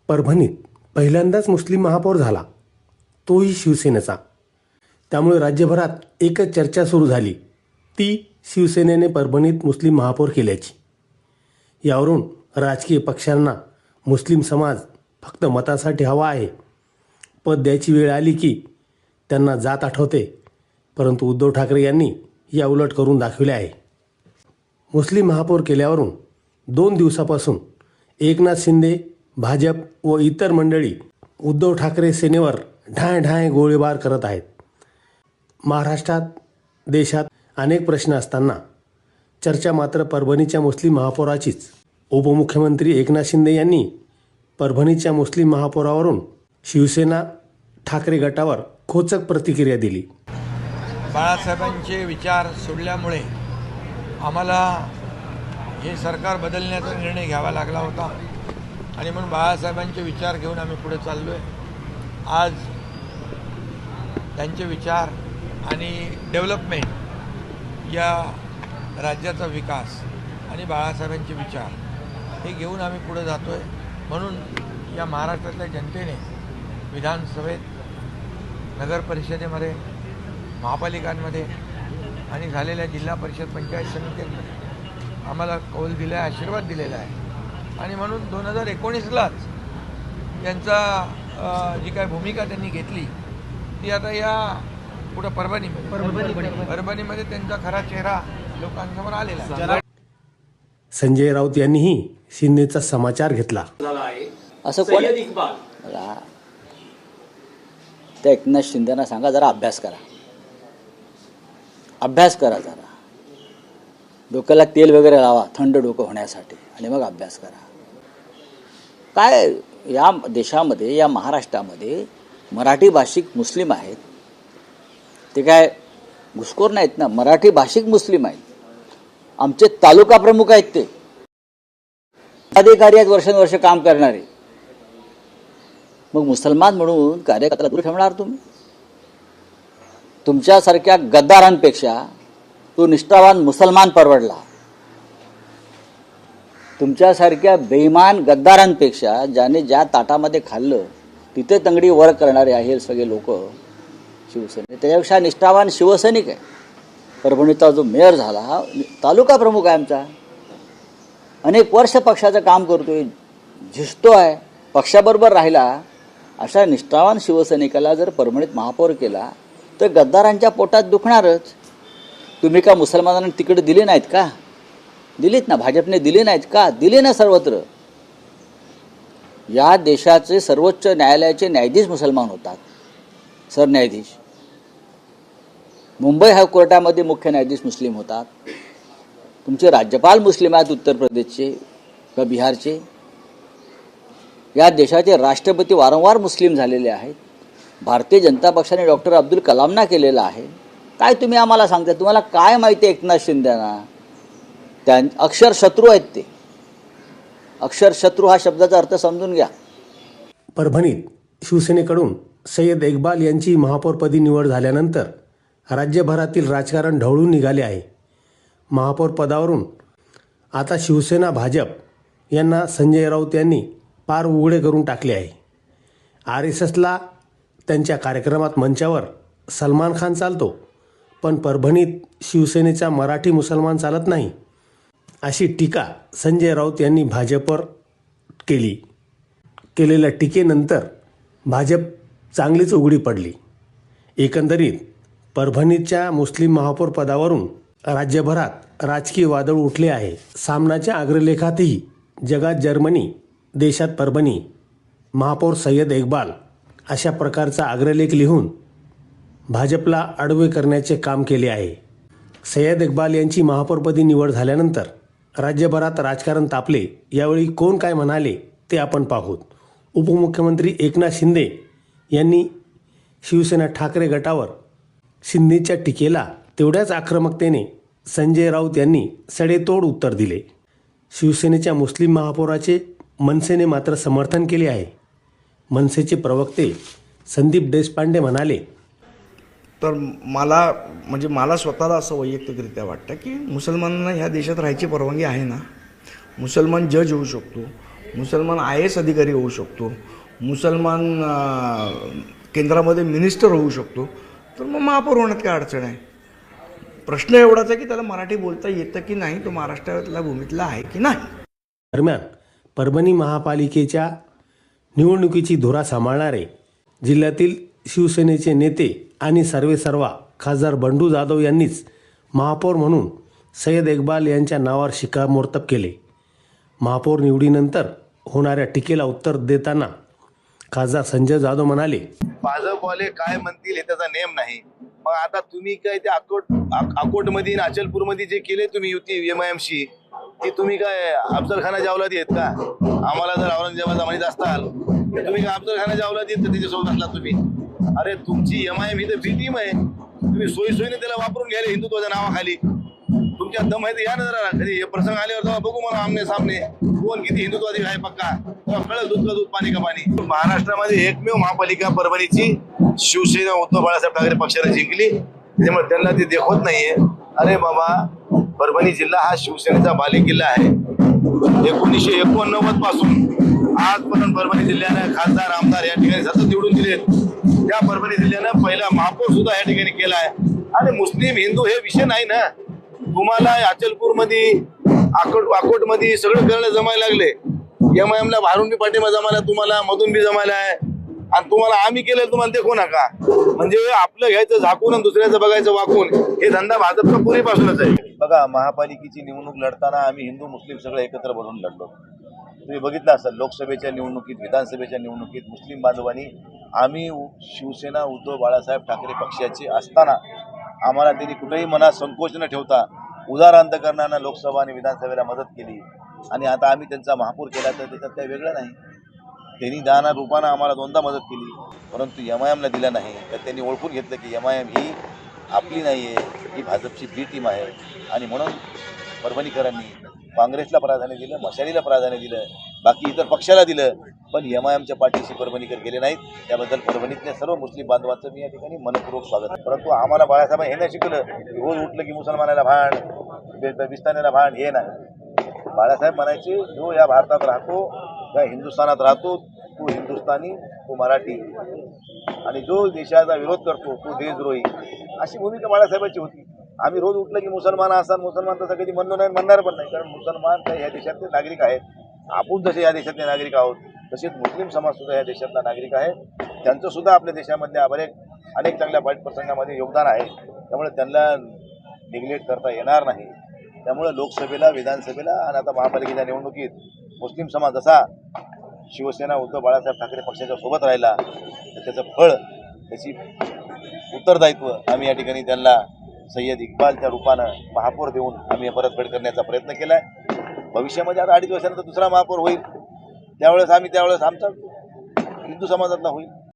परभणीत पहिल्यांदाच मुस्लिम महापौर झाला, तोही शिवसेनेचा. त्यामुळे राज्यभरात एकच चर्चा सुरू झाली, ती शिवसेनेने परभणीत मुस्लिम महापौर केल्याची. यावरून राजकीय पक्षांना मुस्लिम समाज फक्त मतासाठी हवा आहे. पद द्यायची वेळ आली की त्यांना जात आठवते, परंतु उद्धव ठाकरे यांनी या उलट करून दाखविले आहे. मुस्लिम महापौर केल्यावरून 2 दिवसापासून एकनाथ शिंदे, भाजप व इतर मंडळी उद्धव ठाकरे सेनेवर ढाय ढाय गोळीबार करत आहेत. महाराष्ट्रात, देशात अनेक प्रश्न असताना चर्चा मात्र परभणीच्या मुस्लिम महापौराचीच. उपमुख्यमंत्री एकनाथ शिंदे यांनी परभणीच्या मुस्लिम महापौरावरून शिवसेना ठाकरे गटावर खोचक प्रतिक्रिया दिली. बाळासाहेबांचे विचार सोडल्यामुळे आम्हाला हे सरकार बदलण्याचा निर्णय घ्यावा लागला होता आणि म्हणून बाळासाहेबांचे विचार घेऊन आम्ही पुढे चाललो आहे. आज त्यांचे विचार आणि डेव्हलपमेंट, या राज्याचा विकास आणि बाळासाहेबांचे विचार हे घेऊन आम्ही पुढे जातो आहे. म्हणून या महाराष्ट्रातल्या जनतेने विधानसभेत, नगर परिषदेमध्ये, महापालिकांमध्ये आणि झालेल्या जिल्हा परिषद पंचायत समित्यांमध्ये आम्हाला कौल दिला आहे, आशीर्वाद दिलेला आहे. आणि म्हणून 2019लाच त्यांचा जी काय भूमिका त्यांनी घेतली ती आता या पुढं परभणीमध्ये त्यांचा खरा चेहरा लोकांसमोर आलेला आहे. संजय राऊत यांनीही शिंदेचा समाचार घेतला. असं कोण मला त्या एकनाथ शिंदेना सांगा, जरा अभ्यास करा जरा. डोक्याला तेल वगैरे लावा थंड डोकं होण्यासाठी आणि मग अभ्यास करा. काय या देशामध्ये, या महाराष्ट्रामध्ये मराठी भाषिक मुस्लिम आहेत, ते काय घुसखोर नाहीत ना, मराठी भाषिक मुस्लिम आहेत. आमचे तालुका प्रमुख आहेत, ते अधिकारी आहेत, वर्षानुवर्ष काम करणारे. मग मुसलमान म्हणून कार्यकर्त्याला दूर ठेवणार तुम्ही? तुमच्यासारख्या गद्दारांपेक्षा तो निष्ठावान मुसलमान परवडला. तुमच्यासारख्या बेईमान गद्दारांपेक्षा ज्याने ज्या ताटामध्ये खाल्लं तिथे तंगडी वर करणारे आहे सगळे लोक शिवसेने, त्याच्यापेक्षा निष्ठावान शिवसैनिक आहे. परभणीचा जो मेयर झाला हा तालुका प्रमुख आहे आमचा, अनेक वर्ष पक्षाचं काम करतोय, झिजतो आहे, पक्षाबरोबर राहिला. अशा निष्ठावान शिवसैनिकाला जर परभणीत महापौर केला तर गद्दारांच्या पोटात दुखणारच. तुम्ही का मुसलमानांना तिकीट दिली नाहीत का? दिलीत ना, भाजपने दिली नाहीत का? दिली ना सर्वत्र. या देशाचे सर्वोच्च न्यायालयाचे न्यायाधीश मुसलमान होतात, सरन्यायाधीश. मुंबई हायकोर्टामध्ये मुख्य न्यायाधीश मुस्लिम होतात. तुमचे राज्यपाल मुस्लिम आहेत, उत्तर प्रदेशचे किंवा बिहारचे. या देशाचे राष्ट्रपती वारंवार मुस्लिम झालेले आहेत. भारतीय जनता पक्षाने डॉक्टर अब्दुल कलामना केलेला आहे. काय तुम्ही आम्हाला सांगता? तुम्हाला काय माहिती आहे एकनाथ शिंदेना? त्या अक्षर शत्रू आहेत ते. अक्षर शत्रू हा शब्दाचा अर्थ समजून घ्या. परभणीत शिवसेनेकडून सय्यद इक्बाल यांची महापौरपदी निवड झाल्यानंतर राज्यभरातील राजकारण ढवळून निघाले आहे. महापौर पदावरून आता शिवसेना, भाजप यांना संजय राऊत यांनी पार उघडे करून टाकले आहे. RSSला त्यांच्या कार्यक्रमात मंचावर सलमान खान चालतो, पण परभणीत शिवसेनेचा मराठी मुसलमान चालत नाही, अशी टीका संजय राऊत यांनी भाजपवर केली. केलेल्या टीकेनंतर भाजप चांगलीच उघडी पडली. एकंदरीत परभणीच्या मुस्लिम महापौर पदावरून राज्यभरात राजकीय वादळ उठले आहे. सामनाच्या अग्रलेखातही जगात जर्मनी, देशात परभणी, महापौर सय्यद इक्बाल अशा प्रकारचा अग्रलेख लिहून भाजपला आडवे करण्याचे काम केले आहे. सय्यद इक्बाल यांची महापौरपदी निवड झाल्यानंतर राज्यभरात राजकारण तापले. यावेळी कोण काय म्हणाले ते आपण पाहूत. उपमुख्यमंत्री एकनाथ शिंदे यांनी शिवसेना ठाकरे गटावर शिंदेच्या टीकेला तेवढ्याच आक्रमकतेने संजय राऊत यांनी सडेतोड उत्तर दिले. शिवसेनेच्या मुस्लिम महापौराचे मनसेने मात्र समर्थन केले आहे. मनसेचे प्रवक्ते संदीप देशपांडे म्हणाले, तर मला स्वतःला असं वैयक्तिकरित्या वाटतं की मुसलमानांना ह्या देशात राहायची परवानगी आहे ना. मुसलमान जज होऊ शकतो, मुसलमान IAS अधिकारी होऊ शकतो, मुसलमान केंद्रामध्ये मिनिस्टर होऊ शकतो, तर मग महापौर होण्यात काय अडचण आहे? प्रश्न एवढाच आहे की त्याला मराठी बोलता येतं की नाही, तो महाराष्ट्रातल्या भूमीतला आहे की नाही. दरम्यान परभणी महापालिकेच्या निवडणुकीची धुरा सांभाळणारे जिल्ह्यातील शिवसेनेचे नेते आणि सर्वेसर्वा खासदार बंडू जाधव यांनीच महापौर म्हणून सय्यद इक्बाल यांच्या नावावर शिक्कामोर्तब केले. महापौर निवडीनंतर होणाऱ्या टीकेला उत्तर देताना खासदार संजय जाधव म्हणाले, भाजपवाले काय म्हणतील हे त्याचा नेम नाही. मग आता तुम्ही काय ते अकोटमध्ये आणि अचलपूरमध्ये जे केले तुम्ही युती MIMशी, की तुम्ही काय अफजल खानाच्या औलादी आहेत का? आम्हाला जर औरंगजेबाचा म्हणत असताल तर तुम्ही काय अफजल खानाच्या औलादी आहेत का? त्याच्यासोबत असला तुम्ही? अरे तुमची MIM ही तर बी टीम आहे. तुम्ही सोयीने त्याला वापरून घ्यायला हिंदुत्वाच्या नावाखाली. तुमच्या दम आहे या ना जरा, कधी हे प्रसंग आल्यावर तेव्हा बघू मला आमने सामने कोण किती हिंदुत्वादी आहे पक्का, तेव्हा कळलं दूध का दूध पाणी का पाणी. महाराष्ट्रामध्ये एकमेव महापालिका परभणीची शिवसेना उद्धव बाळासाहेब ठाकरे पक्षाने जिंकली, त्यामुळे त्यांना ते देखवत नाहीये. अरे बाबा, परभणी जिल्हा हा शिवसेनेचा बालेकिल्ला आहे. 1989 पासून आजपर्यंत परभणी जिल्ह्यानं खासदार आमदार या ठिकाणी सतत निवडून दिलेत. त्या परभणी जिल्ह्यानं पहिला महापौर सुद्धा या ठिकाणी केला आहे. आणि मुस्लिम हिंदू हे विषय नाही ना. तुम्हाला अचलपूरमध्ये अकोटमध्ये सगळं करणं जमायला लागले. MIMला बाहेरून बी पाठिंबा जमायला, तुम्हाला मधून बी जमायला आहे. आणि तुम्हाला आम्ही केलं तुम्हाला देखो नका. म्हणजे आपलं घ्यायचं झाकून आणि दुसऱ्याचं बघायचं वाकून, हे धंदा भाजपचा पूर्वीपासूनच आहे. बघा, महापालिकेची निवडणूक लढताना आम्ही हिंदू मुस्लिम सगळे एकत्र बनून लढलो. तुम्ही बघितलं असाल लोकसभेच्या निवडणुकीत, विधानसभेच्या निवडणुकीत मुस्लिम बांधवांनी आम्ही शिवसेना उद्धव बाळासाहेब ठाकरे पक्षाचे असताना आम्हाला त्यांनी कुठेही मनात संकोच न ठेवता उदार अंतकरणानं लोकसभा आणि विधानसभेला मदत केली. आणि आता आम्ही त्यांचा महापौर केला तर त्याच्यात काही वेगळं नाही. त्यांनी दाना रूपानं आम्हाला दोनदा मदत केली, परंतु MIMला दिला नाही. तर त्यांनी ओळखून घेतलं की MIM ही आपली नाही आहे, ही भाजपची बी टीम आहे. आणि म्हणून परभणीकरांनी काँग्रेसला प्राधान्य दिलं, मशालीला प्राधान्य दिलं, बाकी इतर पक्षाला दिलं, पण MIMच्या पाठीशी परभणीकर गेले नाहीत. त्याबद्दल परभणीतल्या सर्व मुस्लिम बांधवांचं मी या ठिकाणी मनपूर्वक स्वागत आहे. परंतु आम्हाला बाळासाहेब हे नाही शिकवलं की रोज उठलं की मुसलमानाला भांड, बिस्तानीला भांड, हे नाही. बाळासाहेब म्हणायचे, जो या भारतात राहतो, या हिंदुस्थानात राहतो, तो हिंदुस्थानी, तो मराठी, आणि जो देशाचा विरोध करतो तो देशद्रोही, अशी भूमिका बाळासाहेबांची होती. आम्ही रोज उठलं की मुसलमान असाल, मुसलमान तसं कधी म्हणलो नाही, म्हणणार पण नाही. कारण मुसलमान तर ह्या देशातले नागरिक आहेत. आपण जसे या देशातले नागरिक आहोत, तसेच मुस्लिम समाजसुद्धा या देशातला नागरिक आहे. त्यांचंसुद्धा आपल्या देशामधल्या अनेक चांगल्या वाईट प्रसंगामध्ये योगदान आहे. त्यामुळे त्यांना निग्लेक्ट करता येणार नाही. त्यामुळे लोकसभेला, विधानसभेला आणि आता महापालिकेच्या निवडणुकीत मुस्लिम समाज जसा शिवसेना उद्धव बाळासाहेब ठाकरे पक्षाच्या सोबत राहिला, तर त्याचं फळ, त्याची उत्तरदायित्व आम्ही या ठिकाणी त्यांना सय्यद इक्बालच्या रूपानं महापौर देऊन आम्ही परतफेड करण्याचा प्रयत्न केला आहे. भविष्यामध्ये आता 2.5 वर्षानंतर दुसरा महापौर होईल, त्यावेळेस आमचा हिंदू समाजातला होईल.